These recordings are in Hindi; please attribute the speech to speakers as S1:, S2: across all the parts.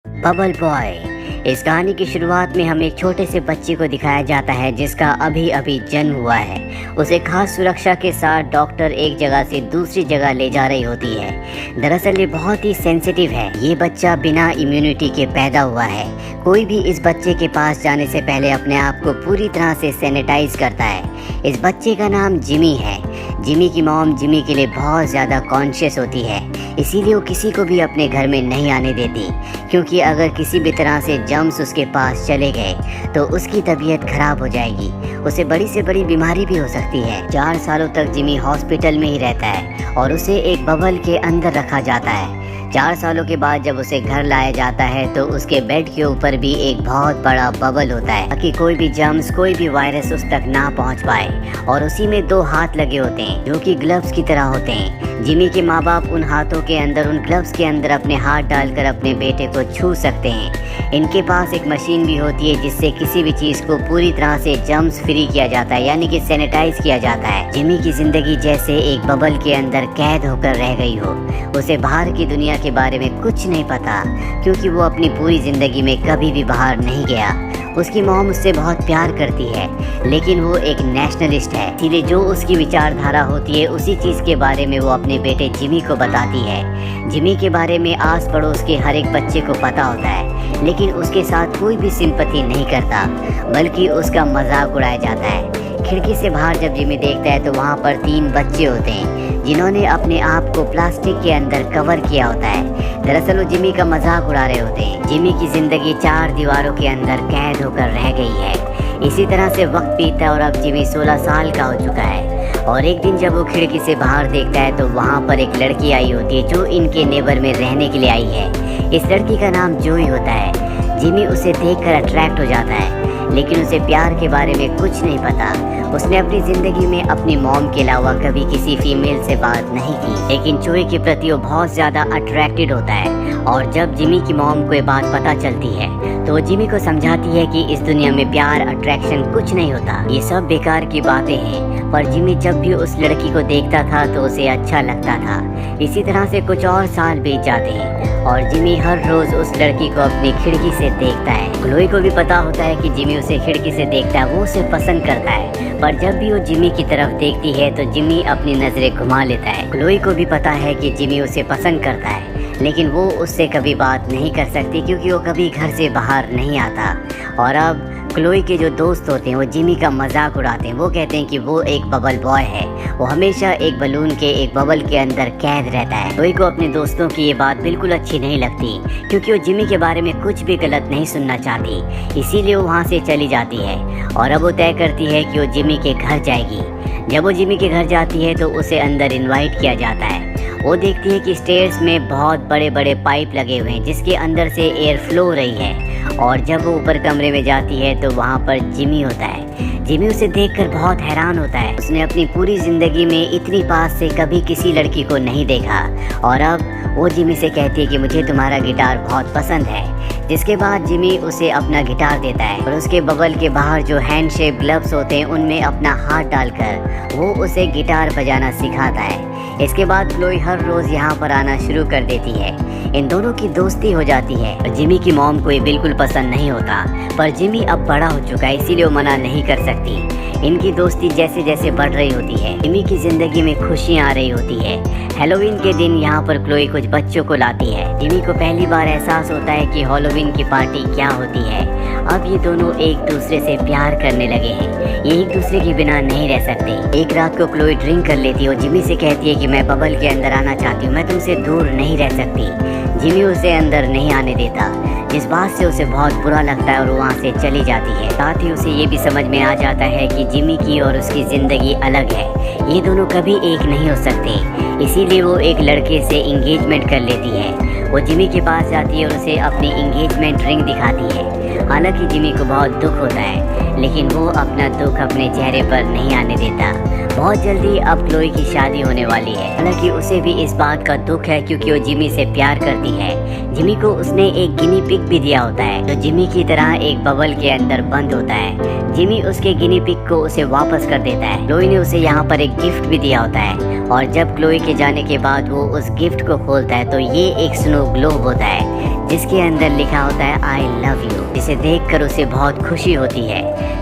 S1: Bubble boy. इस कहानी की शुरुआत में हमें एक छोटे से बच्चे को दिखाया जाता है जिसका अभी अभी जन्म हुआ है। उसे खास सुरक्षा के साथ डॉक्टर एक जगह से दूसरी जगह ले जा रही होती है। दरअसल ये बहुत ही सेंसिटिव है। ये बच्चा बिना इम्यूनिटी के पैदा हुआ है। कोई भी इस बच्चे के पास जाने से पहले अपने आप को पूरी तरह से सैनिटाइज करता है। इस बच्चे का नाम जिमी है। जिमी की मॉम जिमी के लिए बहुत ज़्यादा कॉन्शियस होती है, इसीलिए वो किसी को भी अपने घर में नहीं आने देती, क्योंकि अगर किसी भी तरह से जर्म्स उसके पास चले गए तो उसकी तबीयत खराब हो जाएगी। उसे बड़ी से बड़ी बीमारी भी हो सकती है। 4 सालों तक जिमी हॉस्पिटल में ही रहता है और उसे एक बबल के अंदर रखा जाता है। 4 सालों के बाद जब उसे घर लाया जाता है तो उसके बेड के ऊपर भी एक बहुत बड़ा बबल होता है ताकि कोई भी जर्म्स, कोई भी वायरस उस तक ना पहुंच पाए। और उसी में 2 हाथ लगे होते हैं जो कि ग्लव्स की तरह होते हैं। जिमी के माँ बाप उन हाथों के अंदर, उन ग्लव्स के अंदर अपने हाथ डालकर अपने बेटे को छू सकते हैं। इनके पास एक मशीन भी होती है जिससे किसी भी चीज़ को पूरी तरह से जर्म्स फ्री किया जाता है, यानी कि सैनिटाइज किया जाता है। जिमी की जिंदगी जैसे एक बबल के अंदर कैद होकर रह गई हो। उसे बाहर की दुनिया के बारे में कुछ नहीं पता, क्योंकि वो अपनी पूरी जिंदगी में कभी भी बाहर नहीं गया। उसकी मॉम उससे बहुत प्यार करती है, लेकिन वो एक नेशनलिस्ट है, इसीलिए जो उसकी विचारधारा होती है उसी चीज़ के बारे में वो अपने बेटे जिमी को बताती है। जिमी के बारे में आस पड़ोस के हर एक बच्चे को पता होता है, लेकिन उसके साथ कोई भी सिंपैथी नहीं करता, बल्कि उसका मजाक उड़ाया जाता है। खिड़की से बाहर जब जिमी देखता है तो वहाँ पर 3 बच्चे होते हैं जिन्होंने अपने आप को प्लास्टिक के अंदर कवर किया होता है। दरअसल वो जिमी का मजाक उड़ा रहे होते हैं। जिमी की जिंदगी 4 दीवारों के अंदर कैद होकर रह गई है। इसी तरह से वक्त बीतता है और अब जिमी 16 साल का हो चुका है। और एक दिन जब वो खिड़की से बाहर देखता है तो वहाँ पर एक लड़की आई होती है जो इनके नेबर में रहने के लिए आई है। इस लड़की का नाम जोई होता है। जिमी उसे देखकर अट्रैक्ट हो जाता है, लेकिन उसे प्यार के बारे में कुछ नहीं पता। उसने अपनी ज़िंदगी में अपनी मॉम के अलावा कभी किसी फीमेल से बात नहीं की, लेकिन जोई के प्रति वो बहुत ज़्यादा अट्रैक्टेड होता है। और जब जिमी की मॉम को ये बात पता चलती है तो वो जिमी को समझाती है कि इस दुनिया में प्यार, अट्रैक्शन कुछ नहीं होता, ये सब बेकार की बातें हैं। पर जिमी जब भी उस लड़की को देखता था तो उसे अच्छा लगता था। इसी तरह से कुछ और साल बीत जाते हैं और जिमी हर रोज़ उस लड़की को अपनी खिड़की से देखता है। क्लोई को भी पता होता है कि जिमी उसे खिड़की से देखता है, वो उसे पसंद करता है। पर जब भी वो जिमी की तरफ देखती है तो जिमी अपनी नज़रें घुमा लेता है। क्लोई को भी पता है कि जिमी उसे पसंद करता है, लेकिन वो उससे कभी बात नहीं कर सकती क्योंकि वो कभी घर से बाहर नहीं आता। और अब क्लोई के जो दोस्त होते हैं वो जिमी का मजाक उड़ाते हैं। वो कहते हैं कि वो एक बबल बॉय है, वो हमेशा एक बलून के, एक बबल के अंदर कैद रहता है। क्लोई को अपने दोस्तों की ये बात बिल्कुल अच्छी नहीं लगती, क्योंकि वो जिमी के बारे में कुछ भी गलत नहीं सुनना चाहती, इसीलिए वो वहाँ से चली जाती है। और अब वो तय करती है कि वो जिमी के घर जाएगी। जब वो जिमी के घर जाती है तो उसे अंदर इन्वाइट किया जाता है। वो देखती है कि स्टेयर्स में बहुत बड़े बड़े पाइप लगे हुए हैं जिसके अंदर से एयर फ्लो हो रही है। और जब वो ऊपर कमरे में जाती है तो वहाँ पर जिमी होता है। जिमी उसे देखकर बहुत हैरान होता है। उसने अपनी पूरी ज़िंदगी में इतनी पास से कभी किसी लड़की को नहीं देखा। और अब वो जिमी से कहती है कि मुझे तुम्हारा गिटार बहुत पसंद है, जिसके बाद जिमी उसे अपना गिटार देता है और उसके बबल के बाहर जो हैंड शेप ग्लव्स होते हैं उनमें अपना हाथ डालकर वो उसे गिटार बजाना सिखाता है। इसके बाद क्लोई हर रोज़ यहाँ पर आना शुरू कर देती है। इन दोनों की दोस्ती हो जाती है। जिमी की मॉम को ये बिल्कुल पसंद नहीं होता, पर जिमी अब बड़ा हो चुका है इसीलिए वो मना नहीं कर सकती। इनकी दोस्ती जैसे जैसे बढ़ रही होती है, जिमी की जिंदगी में खुशियाँ आ रही होती है। हैलोवीन के दिन यहाँ पर क्लोई कुछ बच्चों को लाती है। जिमी को पहली बार एहसास होता है कि हैलोवीन की पार्टी क्या होती है। अब ये दोनों एक दूसरे से प्यार करने लगे हैं, ये एक दूसरे के बिना नहीं रह सकते। एक रात को क्लोई ड्रिंक कर लेती है और जिमी से कहती है कि मैं बबल के अंदर आना चाहती हूँ, मैं तुमसे दूर नहीं रह सकती। जिमी उसे अंदर नहीं आने देता, जिस बात से उसे बहुत बुरा लगता है और वहाँ से चली जाती है। साथ ही उसे ये भी समझ में आ जाता है कि जिमी की और उसकी ज़िंदगी अलग है, ये दोनों कभी एक नहीं हो सकते। इसीलिए वो एक लड़के से इंगेजमेंट कर लेती है। वो जिमी के पास जाती है और उसे अपनी इंगेजमेंट रिंग दिखाती है। हालांकि जिमी को बहुत दुख होता है, लेकिन वो अपना दुख अपने चेहरे पर नहीं आने देता। बहुत जल्दी अब क्लोई की शादी होने वाली है। हालांकि उसे भी इस बात का दुख है क्योंकि वो जिमी से प्यार करती है। जिमी को उसने एक गिनी पिग पिग भी दिया होता है जो जिमी की तरह एक बबल के अंदर बंद होता है। जिमी उसके गिनी पिग को उसे वापस कर देता है। क्लोई ने उसे यहाँ पर एक गिफ्ट भी दिया होता है और जब क्लोई के जाने के बाद वो उस गिफ्ट को खोलता है तो ये एक स्नो ग्लोब होता है जिसके अंदर लिखा होता है आई लव यू, जिसे देखकर उसे बहुत खुशी होती है।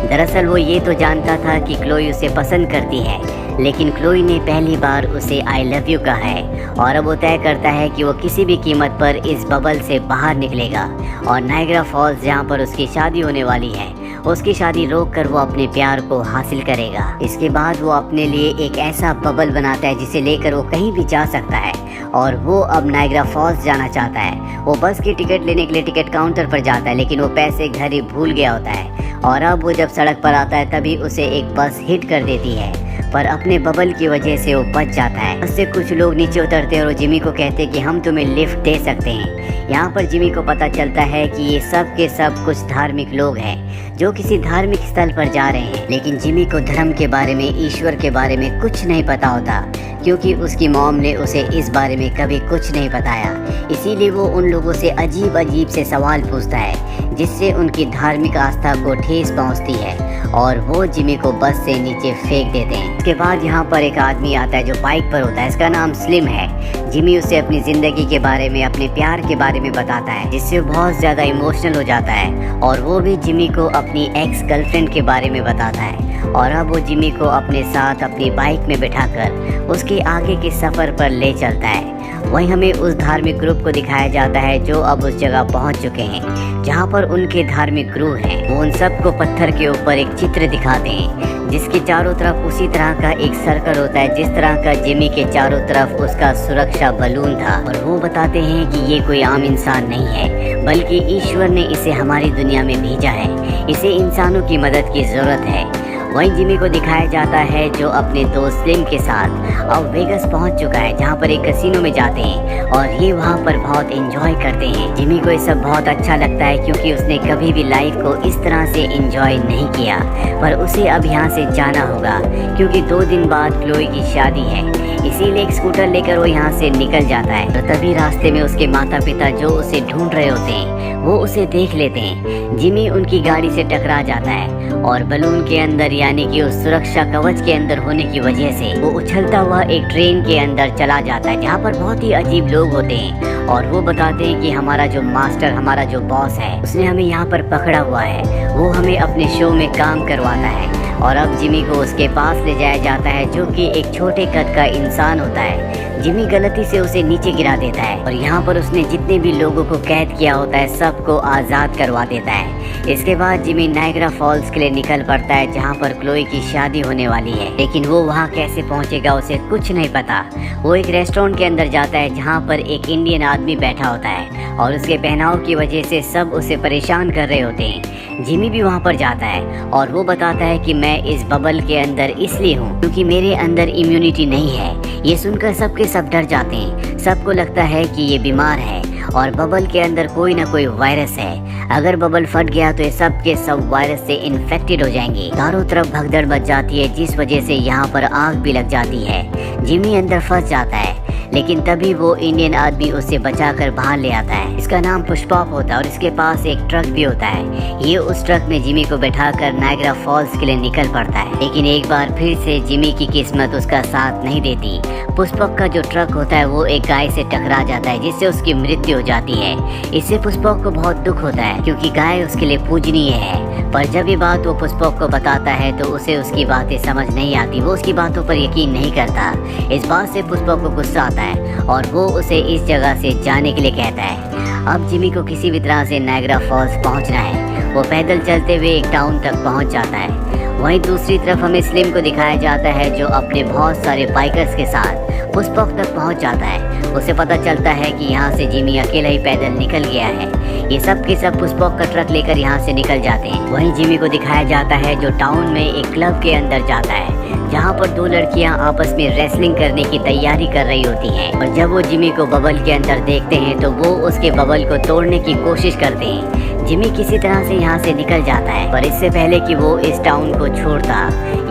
S1: दरअसल वो ये तो जानता था कि क्लोई उसे पसंद करती है, लेकिन क्लोई ने पहली बार उसे आई लव यू कहा है और अब वो तय करता है कि वो किसी भी कीमत पर इस बबल से बाहर निकलेगा और नायग्रा फॉल्स जहाँ पर उसकी शादी होने वाली है उसकी शादी रोक कर वो अपने प्यार को हासिल करेगा। इसके बाद वो अपने लिए एक ऐसा बबल बनाता है जिसे लेकर वो कहीं भी जा सकता है और वो अब नायग्रा फॉल्स जाना चाहता है। वो बस की टिकट लेने के लिए टिकट काउंटर पर जाता है, लेकिन वो पैसे घर ही भूल गया होता है और अब वो जब सड़क पर आता है तभी उसे एक बस हिट कर देती है, पर अपने बबल की वजह से वो बच जाता है। बस से कुछ लोग नीचे उतरते हैं और वो जिमी को कहते हैं कि हम तुम्हें लिफ्ट दे सकते हैं। यहाँ पर जिमी को पता चलता है कि ये सब के सब कुछ धार्मिक लोग हैं जो किसी धार्मिक स्थल पर जा रहे हैं, लेकिन जिमी को धर्म के बारे में, ईश्वर के बारे में कुछ नहीं पता होता क्योंकि उसकी मॉम ने उसे इस बारे में कभी कुछ नहीं बताया। इसीलिए वो उन लोगों से अजीब अजीब से सवाल पूछता है जिससे उनकी धार्मिक आस्था को ठेस पहुंचती है और वो जिमी को बस से नीचे फेंक देते हैं। इसके बाद यहाँ पर एक आदमी आता है जो बाइक पर होता है, इसका नाम स्लिम है। जिमी उसे अपनी जिंदगी के बारे में, अपने प्यार के बारे में बताता है जिससे वो बहुत ज्यादा इमोशनल हो जाता है और वो भी जिमी को अपनी एक्स गर्लफ्रेंड के बारे में बताता है और अब वो जिमी को अपने साथ अपनी बाइक में बिठाकर उसके आगे के सफर पर ले चलता है। वहीं हमें उस धार्मिक ग्रुप को दिखाया जाता है जो अब उस जगह पहुंच चुके हैं जहां पर उनके धार्मिक गुरु हैं। वो उन सबको पत्थर के ऊपर एक चित्र दिखाते हैं जिसके चारों तरफ उसी तरह का एक सर्कल होता है जिस तरह का जिमी के चारों तरफ उसका सुरक्षा बलून था और वो बताते हैं कि ये कोई आम इंसान नहीं है बल्कि ईश्वर ने इसे हमारी दुनिया में भेजा है, इसे इंसानों की मदद की जरूरत है। वहीं जिमी को दिखाया जाता है जो अपने दोस्त स्लिम के साथ अब वेगस पहुंच चुका है जहां पर एक कैसीनो में जाते हैं और ये वहां पर बहुत एंजॉय करते हैं। जिमी को ये सब बहुत अच्छा लगता है क्योंकि उसने कभी भी लाइफ को इस तरह से एंजॉय नहीं किया, पर उसे अब यहाँ से जाना होगा क्योंकि 2 दिन बाद क्लोई की शादी है। इसीलिए एक स्कूटर लेकर वो यहाँ से निकल जाता है तो तभी रास्ते में उसके माता पिता जो उसे ढूंढ रहे होते हैं वो उसे देख लेते हैं। जिमी उनकी गाड़ी से टकरा जाता है और बलून के अंदर यानी कि उस सुरक्षा कवच के अंदर होने की वजह से वो उछलता हुआ एक ट्रेन के अंदर चला जाता है जहाँ पर बहुत ही अजीब लोग होते हैं और वो बताते हैं कि हमारा जो मास्टर, हमारा जो बॉस है उसने हमें यहाँ पर पकड़ा हुआ है, वो हमें अपने शो में काम करवाता है। और अब जिमी को उसके पास ले जाया जाता है जो कि एक छोटे कद का इंसान होता है। जिमी गलती से उसे नीचे गिरा देता है और यहाँ पर उसने जितने भी लोगों को कैद किया होता है सबको आज़ाद करवा देता है। इसके बाद जिमी नायग्रा फॉल्स के लिए निकल पड़ता है जहाँ पर क्लोई की शादी होने वाली है, लेकिन वो वहाँ कैसे पहुँचेगा उसे कुछ नहीं पता। वो एक रेस्टोरेंट के अंदर जाता है जहाँ पर एक इंडियन आदमी बैठा होता है और उसके पहनाव की वजह से सब उसे परेशान कर रहे होते हैं। जिमी भी वहाँ पर जाता है और वो बताता है कि मैं इस बबल के अंदर इसलिए हूँ क्योंकि मेरे अंदर इम्यूनिटी नहीं है। ये सुनकर सबके सब डर जाते हैं, सबको लगता है कि ये बीमार है और बबल के अंदर कोई ना कोई वायरस है। अगर बबल फट गया तो ये सब के सब वायरस से इन्फेक्टेड हो जाएंगे। चारों तरफ भगदड़ मच जाती है जिस वजह से यहाँ पर आग भी लग जाती है। जिमी अंदर फंस जाता है लेकिन तभी वो इंडियन आदमी उसे बचाकर बाहर ले आता है। इसका नाम पुष्पॉप होता है और इसके पास एक ट्रक भी होता है। ये उस ट्रक में जिमी को बैठाकर नायग्रा फॉल्स के लिए निकल पड़ता है, लेकिन एक बार फिर से जिमी की किस्मत उसका साथ नहीं देती। पुष्पक का जो ट्रक होता है वो एक गाय से टकरा जाता है जिससे उसकी मृत्यु हो जाती है। इससे पुष्पक को बहुत दुख होता है क्योंकि गाय उसके लिए पूजनीय है, पर जब ये बात वो पुष्पक को बताता है तो उसे उसकी बातें समझ नहीं आती, वो उसकी बातों पर यकीन नहीं करता। इस बात से पुष्पक को गुस्सा आता है और वो उसे इस जगह से जाने के लिए कहता है। अब जिमी को किसी भी तरह से नायग्रा फॉल्स पहुंचना है। वो पैदल चलते हुए एक टाउन तक पहुंच जाता है। वहीं दूसरी तरफ हमें स्लिम को दिखाया जाता है जो अपने बहुत सारे बाइकर्स के साथ पुष्पक तक पहुंच जाता है। उसे पता चलता है कि यहाँ से जिमी अकेला ही पैदल निकल गया है। ये सब के सब पुष्पक का ट्रक लेकर यहाँ से निकल जाते हैं। वहीं जिमी को दिखाया जाता है जो टाउन में एक क्लब के अंदर जाता है जहाँ पर 2 लड़कियाँ आपस में रेसलिंग करने की तैयारी कर रही होती हैं। और जब वो जिमी को बबल के अंदर देखते हैं तो वो उसके बबल को तोड़ने की कोशिश करते हैं। जिमी किसी तरह से यहाँ से निकल जाता है, पर इससे पहले कि वो इस टाउन को को छोड़ता,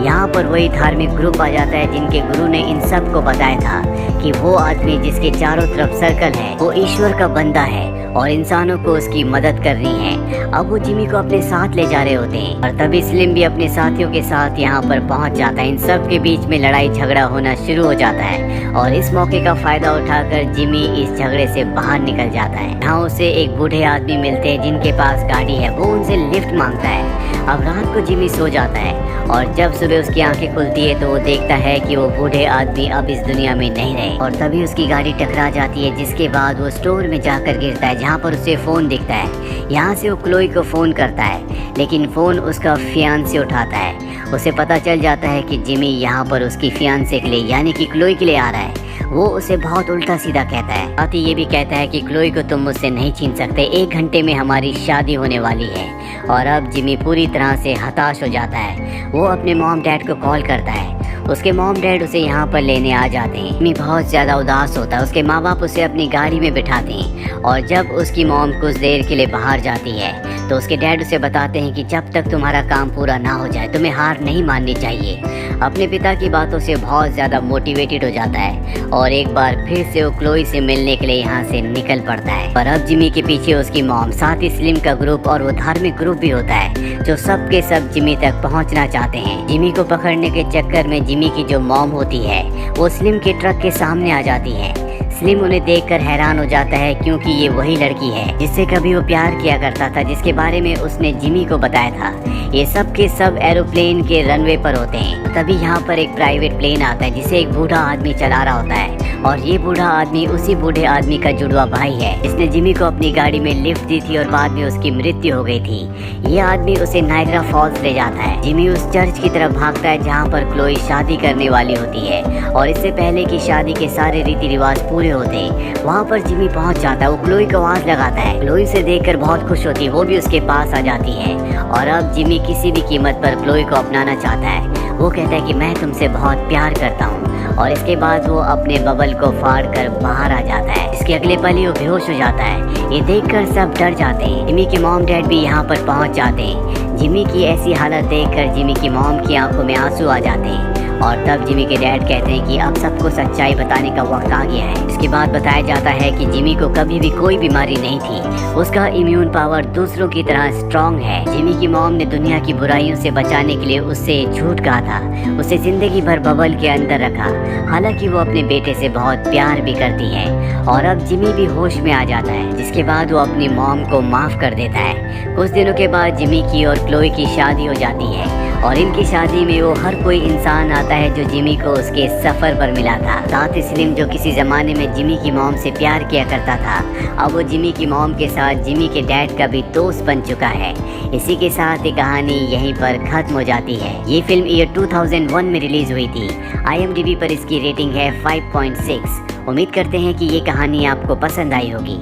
S1: यहाँ पर वही धार्मिक ग्रुप आ जाता है जिनके गुरु ने इन सब को बताया था कि वो आदमी जिसके चारों तरफ सर्कल है वो ईश्वर का बंदा है और इंसानों को उसकी मदद करनी है। अब वो जिमी को अपने साथ ले जा रहे होते हैं और तभी स्लिम भी अपने साथियों के साथ यहाँ पर पहुँच जाता है। इन सब के बीच में लड़ाई झगड़ा होना शुरू हो जाता है और इस मौके का फायदा उठाकर जिमी इस झगड़े से बाहर निकल जाता है। यहाँ उसे एक बूढ़े आदमी मिलते हैं जिनके पास गाड़ी है, वो उनसे लिफ्ट मांगता है। अब रात को जिमी सो जाता है और जब सुबह उसकी आंखें खुलती है तो वो देखता है कि वो बूढ़े आदमी अब इस दुनिया में नहीं रहे और तभी उसकी गाड़ी टकरा जाती है, जिसके बाद वो स्टोर में जाकर गिरता है जहाँ पर उसे फोन दिखता है। यहाँ से वो क्लोई को फोन करता है लेकिन फोन उसका फियांसे उठाता है। उसे पता चल जाता है कि जिमी यहाँ पर उसकी फियांसे के लिए यानी कि क्लोई के लिए आ रहा है। वो उसे बहुत उल्टा सीधा कहता है, साथ ही ये भी कहता है कि क्लोई को तुम मुझसे नहीं छीन सकते, 1 घंटे में हमारी शादी होने वाली है। और अब जिमी पूरी तरह से हताश हो जाता है। वो अपने मॉम डैड को कॉल करता है। उसके मॉम डैड उसे यहाँ पर लेने आ जाते हैं। जिमी बहुत ज़्यादा उदास होता है। उसके माँ बाप उसे अपनी गाड़ी में बिठाते हैं और जब उसकी मॉम कुछ देर के लिए बाहर जाती है तो उसके डैड उसे बताते हैं कि जब तक तुम्हारा काम पूरा ना हो जाए तुम्हें हार नहीं माननी चाहिए। अपने पिता की बातों से बहुत ज़्यादा मोटिवेटेड हो जाता है और एक बार फिर से वो क्लोई से मिलने के लिए यहाँ से निकल पड़ता है। पर अब जिमी के पीछे उसकी मॉम, साथ ही स्लिम का ग्रुप और वो धार्मिक ग्रुप भी होता है जो सब के सब जिमी तक पहुँचना चाहते हैं। जिमी को पकड़ने के चक्कर में जिमी की जो मॉम होती है वो स्लिम के ट्रक के सामने आ जाती है। स्लिम उन्हें देखकर हैरान हो जाता है क्योंकि ये वही लड़की है जिससे कभी वो प्यार किया करता था, जिसके बारे में उसने जिमी को बताया था। ये सब के सब एरोप्लेन के रनवे पर होते हैं। तभी यहाँ पर एक प्राइवेट प्लेन आता है जिसे एक बूढ़ा आदमी चला रहा होता है और ये बूढ़ा आदमी उसी बूढ़े आदमी का जुड़वा भाई है जिसने जिमी को अपनी गाड़ी में लिफ्ट दी थी और बाद में उसकी मृत्यु हो गई थी। ये आदमी उसे नायग्रा फॉल्स ले जाता है। जिमी उस चर्च की तरफ भागता है जहाँ पर क्लोई शादी करने वाली होती है और इससे पहले कि शादी के सारे रीति रिवाज पूरे होते हैं वहाँ पर जिमी पहुँच जाता है। वो क्लोई को आवाज लगाता है। क्लोई से देखकर बहुत खुश होती है, वो भी उसके पास आ जाती है और अब जिमी किसी भी कीमत पर क्लोई को अपनाना चाहता है। वो कहता है कि मैं तुमसे बहुत प्यार करता हूँ और इसके बाद वो अपने बबल को फाड़ कर बाहर आ जाता है। इसके अगले पल ही वो बेहोश हो जाता है। ये देखकर सब डर जाते हैं। जिमी के मॉम डैड भी यहाँ पर पहुँच जाते हैं। जिमी की ऐसी हालत देखकर जिमी की मॉम की आंखों में आंसू आ जाते हैं और तब जिमी के डैड कहते हैं कि अब सबको सच्चाई बताने का वक्त आ गया है। इसके बाद बताया जाता है कि जिमी को कभी भी कोई बीमारी नहीं थी। उसका इम्यून पावर दूसरों की तरह स्ट्रांग है। जिमी की मॉम ने दुनिया की बुराइयों से बचाने के लिए उससे झूठ कहा था, उसे जिंदगी भर बबल के अंदर रखा। हालांकि वो अपने बेटे से बहुत प्यार भी करती है और अब जिमी भी होश में आ जाता है, जिसके बाद वो अपनी मॉम को माफ कर देता है। कुछ दिनों के बाद जिमी की और क्लोई की शादी हो जाती है और इनकी शादी में वो हर कोई इंसान आता है जो जिमी को उसके सफर पर मिला था। साथ ही स्लिम जो किसी जमाने में जिमी की मॉम से प्यार किया करता था, अब वो जिमी की मॉम के साथ जिमी के डैड का भी दोस्त बन चुका है। इसी के साथ ये कहानी यहीं पर खत्म हो जाती है। ये फिल्म ईयर 2001 में रिलीज हुई थी। IMDb पर इसकी रेटिंग है 5.6। उम्मीद करते हैं कि ये कहानी आपको पसंद आई होगी।